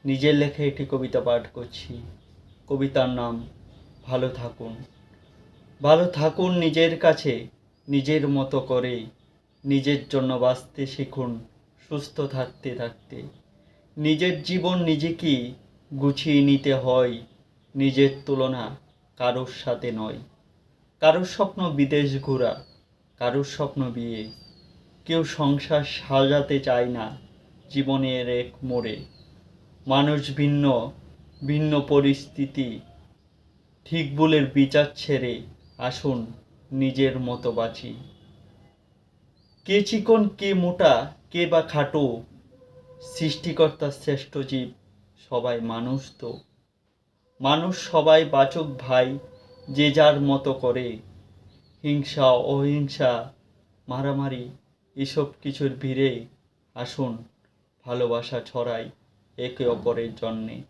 নিজের লেখা একটি কবিতা পাঠ করছি। কবিতার নাম ভালো থাকুন। ভালো থাকুন নিজের কাছে, নিজের মতো করে। নিজের জন্য বাঁচতে শিখুন সুস্থ থাকতে থাকতে। নিজের জীবন নিজেকেই গুছিয়ে নিতে হয়, নিজের তুলনা কারোর সাথে নয়। কারোর স্বপ্ন বিদেশ ঘোরা, কারোর স্বপ্ন বিয়ে। কেউ সংসার সাজাতে চায় না জীবনের এক মোড়ে। মানুষ ভিন্ন, ভিন্ন পরিস্থিতি, ঠিক ভুলের বিচার ছেড়ে আসুন নিজের মতো বাঁচি। কে চিকন কে মোটা কে বা খাটো, সৃষ্টিকর্তার শ্রেষ্ঠ জীব সবাই মানুষ তো। মানুষ সবাই বাঁচুক ভাই যে যার মতো করে। হিংসা অহিংসা মারামারি এসব কিছুর ভিড়ে আসুন ভালোবাসা ছড়াই একে অপরের জন্যে।